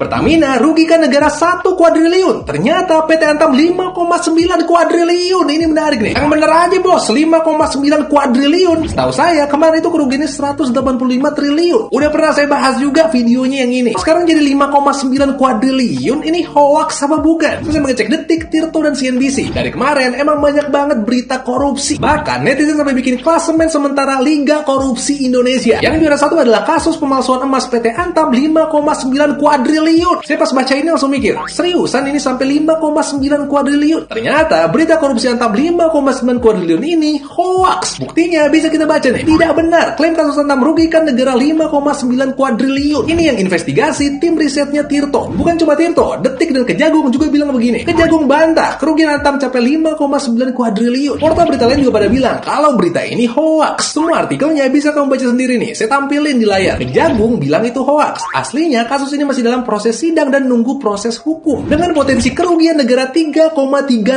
Pertamina rugikan negara 1 kuadriliun. Ternyata PT Antam 5,9 kuadriliun. Ini menarik nih. Yang bener aja bos, 5,9 kuadriliun. Setahu saya kemarin itu kerugiannya 185 triliun. Udah pernah saya bahas juga videonya yang ini. Sekarang jadi 5,9 kuadriliun. Ini hoax apa bukan? Saya mengecek Detik, Tirto, dan CNBC. Dari kemarin emang banyak banget berita korupsi. Bahkan netizen sampai bikin klasemen sementara Liga Korupsi Indonesia. Yang juara 1 adalah kasus pemalsuan emas PT Antam 5,9 kuadriliun. Saya pas baca ini langsung mikir, seriusan ini sampai 5,9 kuadriliun? Ternyata berita korupsi Antam 5,9 kuadriliun ini hoax. Buktinya bisa kita baca nih. Tidak benar. Klaim kasus Antam merugikan negara 5,9 kuadriliun. Ini yang investigasi tim risetnya Tirto. Bukan cuma Tirto, Detik dan Kejagung juga bilang begini. Kejagung bantah, kerugian Antam capai 5,9 kuadriliun. Portal berita lain juga pada bilang kalau berita ini hoax. Semua artikelnya bisa kamu baca sendiri nih. Saya tampilin di layar. Kejagung bilang itu hoax. Aslinya kasus ini masih dalam proses sidang dan nunggu proses hukum dengan potensi kerugian negara 3,3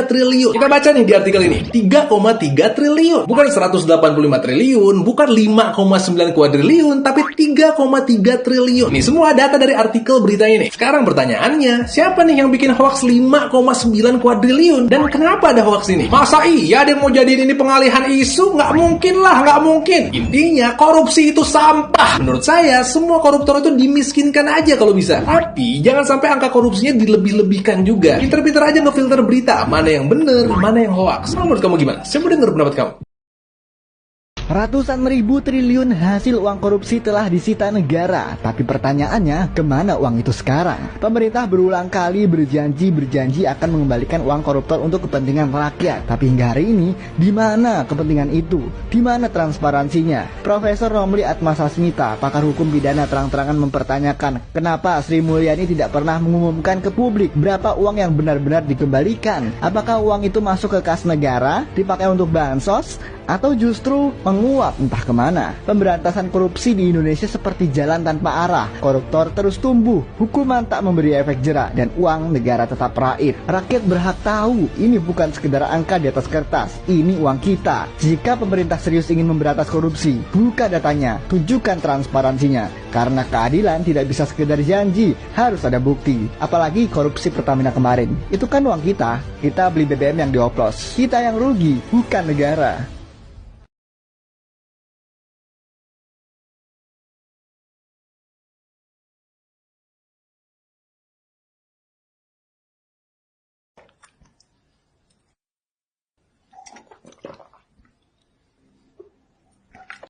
triliun. Kita baca nih di artikel ini, 3,3 triliun. Bukan 185 triliun, bukan 5,9 kuadriliun, tapi 3,3 triliun. Ini semua data dari artikel berita ini. Sekarang pertanyaannya, siapa nih yang bikin hoax 5,9 kuadriliun? Dan kenapa ada hoax ini? Masa iya ada yang mau jadiin ini pengalihan isu? Nggak mungkin lah, nggak mungkin. Intinya, korupsi itu sampah. Menurut saya, semua koruptor itu dimiskinkan aja kalau bisa. Tapi jangan sampai angka korupsinya dilebih-lebihkan juga. Pinter-pinter aja ngefilter berita, mana yang bener, mana yang hoax. Menurut kamu gimana? Saya mau denger pendapat kamu. Ratusan ribu triliun hasil uang korupsi telah disita negara. Tapi pertanyaannya, kemana uang itu sekarang? Pemerintah berulang kali berjanji akan mengembalikan uang koruptor untuk kepentingan rakyat. Tapi hingga hari ini, di mana kepentingan itu? Di mana transparansinya? Profesor Romli Atmasasmita, pakar hukum pidana, terang-terangan mempertanyakan kenapa Sri Mulyani tidak pernah mengumumkan ke publik berapa uang yang benar-benar dikembalikan. Apakah uang itu masuk ke kas negara, dipakai untuk bansos, atau justru menguap entah kemana? Pemberantasan korupsi di Indonesia seperti jalan tanpa arah. Koruptor terus tumbuh, hukuman tak memberi efek jera, dan uang negara tetap raib. Rakyat berhak tahu, ini bukan sekedar angka di atas kertas, ini uang kita. Jika pemerintah serius ingin memberantas korupsi, buka datanya, tunjukkan transparansinya. Karena keadilan tidak bisa sekedar janji, harus ada bukti. Apalagi korupsi Pertamina kemarin, itu kan uang kita. Kita beli BBM yang dioplos, kita yang rugi, bukan negara.